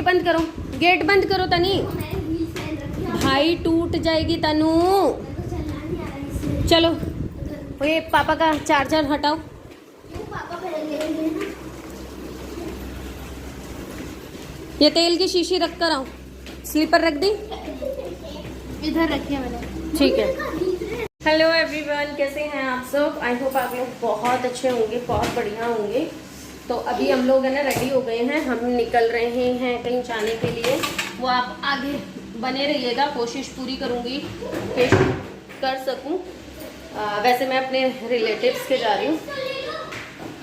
बंद करो, गेट बंद करो तनी, भाई टूट जाएगी तनु। चलो ये पापा का चार्जर हटाओ। ये तेल की शीशी रख कर आओ। स्लीपर रख दी, इधर रखिए मैंने। ठीक है। हेलो एवरीवन, कैसे हैं आप सब? आई होप आप लोग बहुत अच्छे होंगे, बहुत बढ़िया होंगे। तो अभी हम लोग है ना रेडी हो गए हैं, हम निकल रहे हैं कहीं जाने के लिए। वो आप आगे बने रहिएगा, कोशिश पूरी करूँगी कि कर सकूँ। वैसे मैं अपने रिलेटिव्स के जा रही हूँ।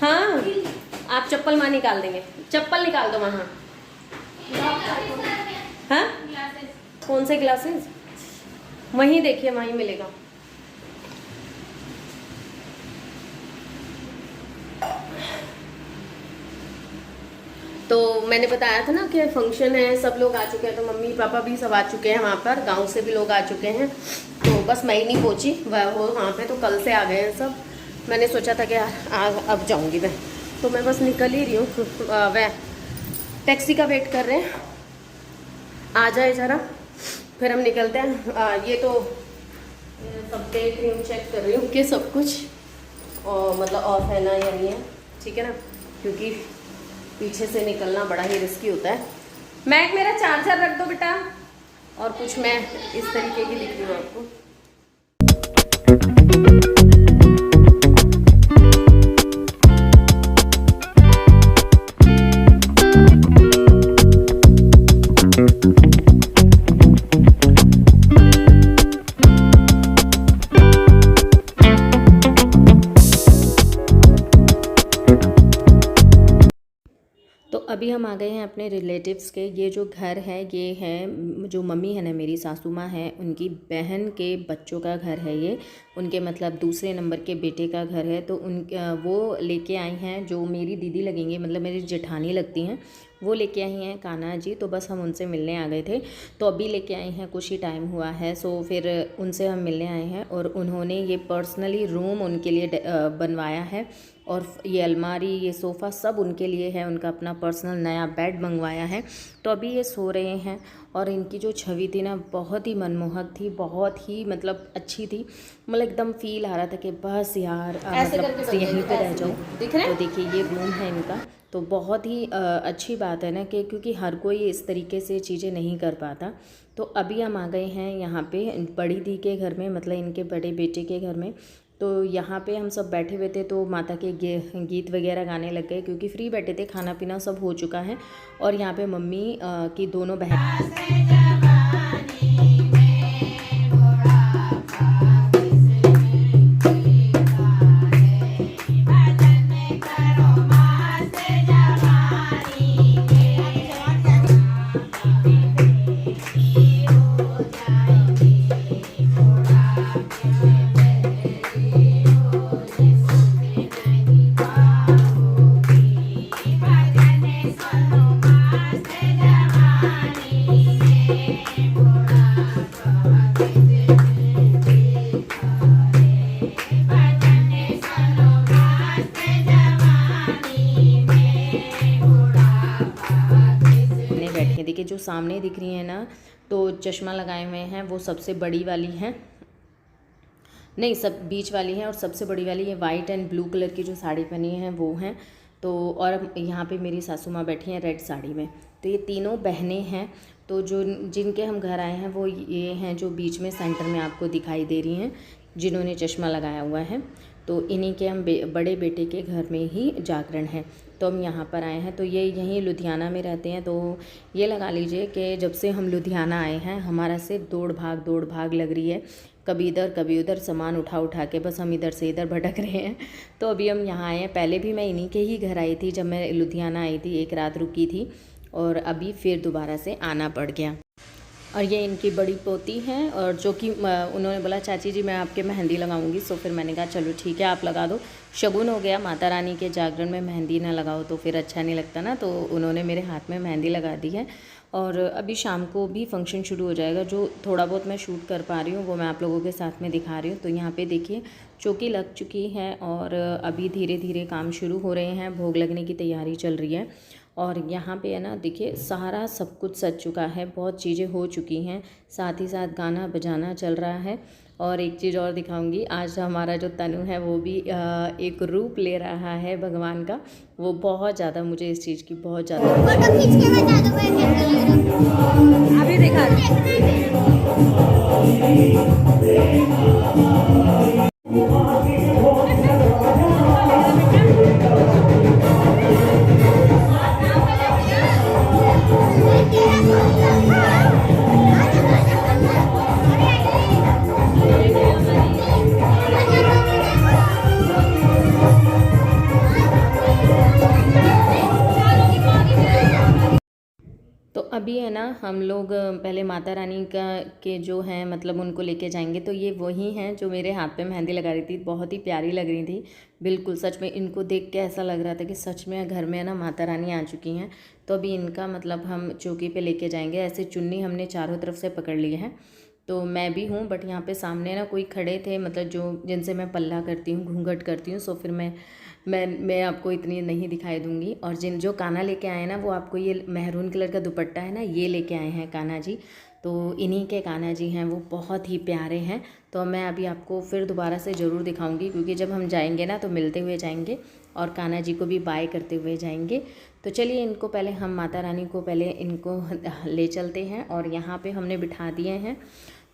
हाँ, आप चप्पल वहाँ निकाल देंगे, चप्पल निकाल दो वहाँ। हाँ, कौन से ग्लासेस? वहीं देखिए, वहीं मिलेगा। तो मैंने बताया था ना कि फंक्शन है, सब लोग आ चुके हैं। तो मम्मी पापा भी सब आ चुके हैं, वहाँ पर गांव से भी लोग आ चुके हैं। तो बस मैं ही नहीं पहुँची, वो वहाँ पे तो कल से आ गए हैं सब। मैंने सोचा था कि अब जाऊँगी मैं, तो मैं बस निकल ही रही हूँ। वह टैक्सी का वेट कर रहे हैं, आ जाए ज़रा, फिर हम निकलते हैं। ये तो सब देख रही हूँ, चेक कर रही हूँ कि सब कुछ और मतलब ऑफ है ना या नहीं है, ठीक है ना, क्योंकि पीछे से निकलना बड़ा ही रिस्की होता है। मैक मेरा चार्जर रख दो बेटा। और कुछ मैं इस तरीके की दिख रही हूँ आपको। अभी हम आ गए हैं अपने रिलेटिव्स के। ये जो घर है, ये है जो मम्मी है ना, मेरी सासू माँ है, उनकी बहन के बच्चों का घर है ये। उनके मतलब दूसरे नंबर के बेटे का घर है। तो वो लेके आई हैं, जो मेरी दीदी लगेंगी, मतलब मेरी जेठानी लगती हैं, वो लेके आई हैं कान्हा जी। तो बस हम उनसे मिलने आ गए थे। तो अभी लेके आई हैं, कुछ ही टाइम हुआ है। सो फिर उनसे हम मिलने आए हैं और उन्होंने ये पर्सनली रूम उनके लिए बनवाया है। और ये अलमारी, ये सोफ़ा सब उनके लिए है। उनका अपना पर्सनल नया बेड मंगवाया है। तो अभी ये सो रहे हैं। और इनकी जो छवि थी ना, बहुत ही मनमोहक थी, बहुत ही मतलब अच्छी थी। मतलब एकदम फील आ रहा था कि बस यार मतलब यहीं पे रह जाऊँ। तो देखिए ये रूम है इनका। तो बहुत ही अच्छी बात है ना, कि क्योंकि हर कोई इस तरीके से चीज़ें नहीं कर पाता। तो अभी हम आ गए हैं यहाँ पे बड़ी दी के घर में, मतलब इनके बड़े बेटे के घर में। तो यहाँ पे हम सब बैठे हुए थे, तो माता के गीत वगैरह गाने लग गए, क्योंकि फ्री बैठे थे, खाना पीना सब हो चुका है। और यहाँ पे मम्मी की दोनों बहन देखिए, जो सामने दिख रही है ना, तो चश्मा लगाए हुए हैं, वो सबसे बड़ी वाली हैं, नहीं सब बीच वाली हैं, और सबसे बड़ी वाली ये वाइट एंड ब्लू कलर की जो साड़ी पहनी है वो हैं। तो और यहाँ पे मेरी सासू माँ बैठी हैं रेड साड़ी में। तो ये तीनों बहनें हैं। तो जो जिनके हम घर आए हैं वो ये हैं, जो बीच में सेंटर में आपको दिखाई दे रही हैं, जिन्होंने चश्मा लगाया हुआ है। तो इन्हीं के हम बड़े बेटे के घर में ही जागरण है। तो हम यहाँ पर आए हैं। तो ये यहीं लुधियाना में रहते हैं। तो ये लगा लीजिए कि जब से हम लुधियाना आए हैं, हमारा सिर्फ दौड़ भाग लग रही है, कभी इधर कभी उधर, सामान उठा के बस हम इधर से इधर भटक रहे हैं। तो अभी हम यहाँ आए हैं। पहले भी मैं इन्हीं के ही घर आई थी, जब मैं लुधियाना आई थी, एक रात रुकी थी, और अभी फिर दोबारा से आना पड़ गया। और ये इनकी बड़ी पोती हैं, और जो कि उन्होंने बोला चाची जी मैं आपके मेहंदी लगाऊंगी। सो फिर मैंने कहा चलो ठीक है, आप लगा दो, शगुन हो गया। माता रानी के जागरण में मेहंदी ना लगाओ तो फिर अच्छा नहीं लगता ना। तो उन्होंने मेरे हाथ में मेहंदी लगा दी है। और अभी शाम को भी फंक्शन शुरू हो जाएगा। जो थोड़ा बहुत मैं शूट कर पा रही हूँ वो मैं आप लोगों के साथ में दिखा रही हूँ। तो यहाँ पे देखिए चौकी लग चुकी है और अभी धीरे धीरे काम शुरू हो रहे हैं, भोग लगने की तैयारी चल रही है। और यहाँ पे है ना देखिए सारा सब कुछ सज चुका है, बहुत चीज़ें हो चुकी हैं, साथ ही साथ गाना बजाना चल रहा है। और एक चीज़ और दिखाऊंगी, आज हमारा जो तनु है वो भी एक रूप ले रहा है भगवान का। वो बहुत ज़्यादा, मुझे इस चीज़ की बहुत ज़्यादा फोटो खींच के बता दो मैं कैसा लग रहा। अभी दिखा तो अभी है ना हम लोग पहले माता रानी का के जो हैं मतलब उनको लेके जाएंगे। तो ये वही हैं जो मेरे हाथ पे मेहंदी लगा रही थी, बहुत ही प्यारी लग रही थी बिल्कुल। सच में इनको देख के ऐसा लग रहा था कि सच में घर में है ना माता रानी आ चुकी हैं। तो अभी इनका मतलब हम चौकी पे लेके जाएंगे। ऐसे चुन्नी हमने चारों तरफ से पकड़ ली है, तो मैं भी हूँ, बट यहाँ पे सामने ना कोई खड़े थे मतलब जो जिनसे मैं पल्ला करती हूँ, घूंघट करती हूँ। सो फिर मैं आपको इतनी नहीं दिखाई दूँगी। और जो कान्हा लेके आए हैं ना, वो आपको ये मेहरून कलर का दुपट्टा है ना, ये लेके आए हैं कान्हा जी। तो इन्हीं के कान्हा जी हैं, वो बहुत ही प्यारे हैं। तो मैं अभी आपको फिर दोबारा से ज़रूर दिखाऊंगी, क्योंकि जब हम जाएंगे ना तो मिलते हुए जाएंगे और कान्हा जी को भी बाय करते हुए जाएंगे। तो चलिए इनको पहले हम माता रानी को पहले इनको ले चलते हैं और यहाँ पे हमने बिठा दिए हैं।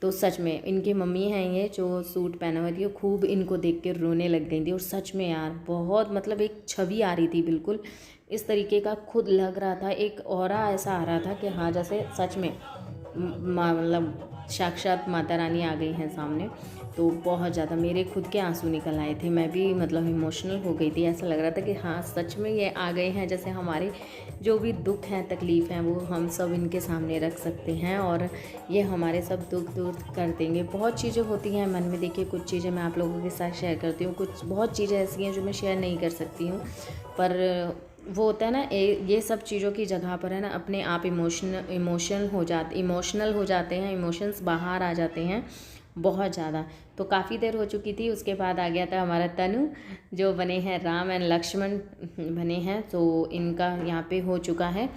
तो सच में इनकी मम्मी हैं ये जो सूट पहना हुआ थी, वो खूब इनको देख के रोने लग गई थी। और सच में यार बहुत मतलब एक छवि आ रही थी, बिल्कुल इस तरीके का खुद लग रहा था, एक ऑरा ऐसा आ रहा था कि हाँ जैसे सच में मतलब साक्षात माता रानी आ गई हैं सामने। तो बहुत ज़्यादा मेरे खुद के आंसू निकल आए थे, मैं भी मतलब इमोशनल हो गई थी। ऐसा लग रहा था कि हाँ सच में ये आ गए हैं, जैसे हमारे जो भी दुख हैं तकलीफ़ हैं वो हम सब इनके सामने रख सकते हैं और ये हमारे सब दुख दूर कर देंगे। बहुत चीज़ें होती हैं मन में, देखिए कुछ चीज़ें मैं आप लोगों के साथ शेयर करती हूँ, कुछ बहुत चीज़ें ऐसी हैं जो मैं शेयर नहीं कर सकती हूँ। पर वो होता है ना ये सब चीज़ों की जगह पर है ना अपने आप इमोशनल हो जाते हैं, इमोशंस बाहर आ जाते हैं बहुत ज़्यादा। तो काफ़ी देर हो चुकी थी, उसके बाद आ गया था हमारा तनु जो बने हैं राम एंड लक्ष्मण बने हैं। तो इनका यहाँ पे हो चुका है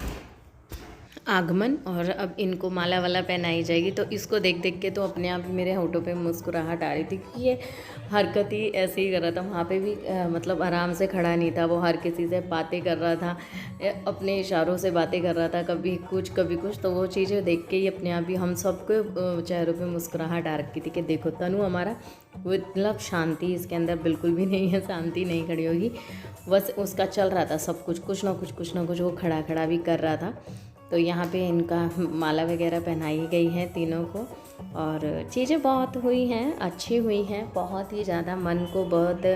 आगमन और अब इनको माला वाला पहनाई जाएगी। तो इसको देख देख के तो अपने आप मेरे होठों पे मुस्कुराहट आ रही थी कि ये हरकत ही ऐसे ही कर रहा था। वहाँ पे भी मतलब आराम से खड़ा नहीं था, वो हर किसी से बातें कर रहा था, अपने इशारों से बातें कर रहा था, कभी कुछ कभी कुछ। तो वो चीज़ें देख के ही अपने आप ही हम सबके चेहरों पे मुस्कुराहट आ रखी थी कि देखो तनु हमारा, मतलब शांति इसके अंदर बिल्कुल भी नहीं है, शांति नहीं खड़ी होगी, बस उसका चल रहा था सब कुछ, कुछ ना कुछ वो खड़ा खड़ा भी कर रहा था। तो यहाँ पे इनका माला वगैरह पहनाई गई है तीनों को और चीज़ें बहुत हुई हैं, अच्छी हुई हैं, बहुत ही ज़्यादा मन को बहुत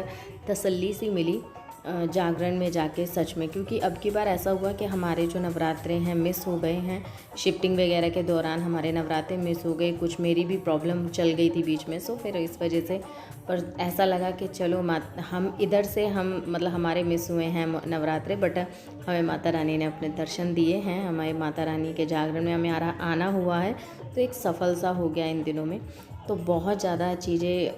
तसल्ली सी मिली जागरण में जाके सच में। क्योंकि अब की बार ऐसा हुआ कि हमारे जो नवरात्रे हैं मिस हो गए हैं, शिफ्टिंग वगैरह के दौरान हमारे नवरात्रे मिस हो गए, कुछ मेरी भी प्रॉब्लम चल गई थी बीच में। सो फिर इस वजह से पर ऐसा लगा कि चलो हम इधर से हम मतलब हमारे मिस हुए हैं नवरात्रे, बट हमें माता रानी ने अपने दर्शन दिए हैं, हमारे माता रानी के जागरण में हमें आना हुआ है, तो एक सफल सा हो गया इन दिनों में। तो बहुत ज़्यादा चीज़ें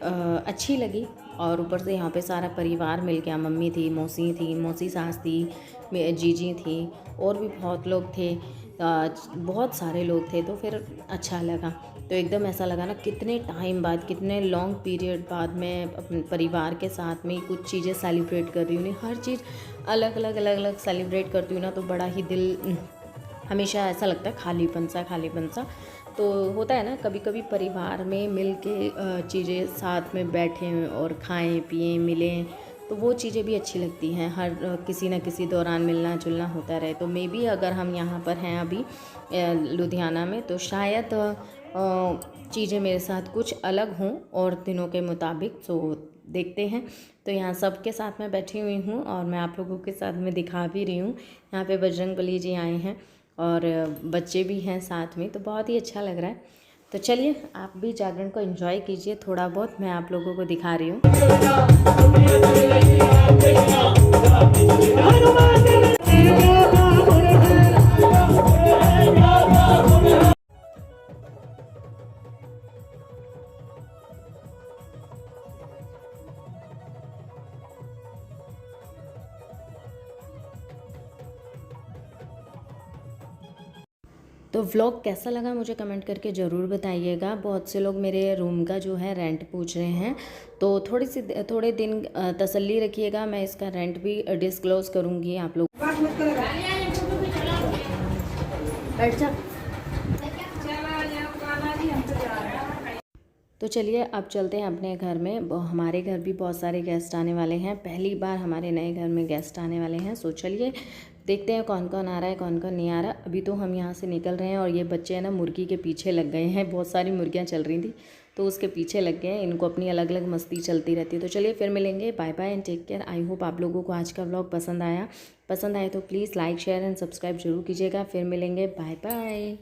अच्छी लगी। और ऊपर से यहाँ पे सारा परिवार मिल गया, मम्मी थी, मौसी सास थी, जीजी थी, और भी बहुत लोग थे, बहुत सारे लोग थे। तो फिर अच्छा लगा। तो एकदम ऐसा लगा ना कितने टाइम बाद, कितने लॉन्ग पीरियड बाद मैं अपने परिवार के साथ में कुछ चीज़ें सेलिब्रेट कर रही हूँ। हर चीज़ अलग अलग सेलिब्रेट करती हूँ ना, तो बड़ा ही दिल हमेशा ऐसा लगता है खालीपन सा। तो होता है ना कभी कभी परिवार में मिल के चीज़ें साथ में बैठें और खाएं पिएं मिलें, तो वो चीज़ें भी अच्छी लगती हैं। हर किसी न किसी दौरान मिलना जुलना होता रहे। तो मे बी अगर हम यहाँ पर हैं अभी लुधियाना में, तो शायद चीज़ें मेरे साथ कुछ अलग हों और दिनों के मुताबिक। तो देखते हैं। तो यहाँ सबके साथ में बैठी हुई हूँ और मैं आप लोगों के साथ में दिखा भी रही हूँ। यहाँ पे बजरंगबली जी आए हैं और बच्चे भी हैं साथ में, तो बहुत ही अच्छा लग रहा है। तो चलिए आप भी जागरण को एंजॉय कीजिए, थोड़ा बहुत मैं आप लोगों को दिखा रही हूँ। तो व्लॉग कैसा लगा मुझे कमेंट करके ज़रूर बताइएगा। बहुत से लोग मेरे रूम का जो है रेंट पूछ रहे हैं, तो थोड़े दिन तसल्ली रखिएगा, मैं इसका रेंट भी डिस्क्लोज़ करूँगी आप लोग। बैठ जा। तो चलिए अब चलते हैं अपने घर में। हमारे घर भी बहुत सारे गेस्ट आने वाले हैं, पहली बार हमारे नए घर में गेस्ट आने वाले हैं। सो चलिए देखते हैं कौन कौन आ रहा है, कौन कौन नहीं आ रहा। अभी तो हम यहाँ से निकल रहे हैं और ये बच्चे हैं ना मुर्गी के पीछे लग गए हैं। बहुत सारी मुर्गियाँ चल रही थी तो उसके पीछे लग गए हैं। इनको अपनी अलग अलग मस्ती चलती रहती है। तो चलिए फिर मिलेंगे। Bye bye and take care. I hope आप लोगों को आज का व्लॉग पसंद आए तो please like share and subscribe जरूर कीजिएगा। फिर मिलेंगे। Bye bye.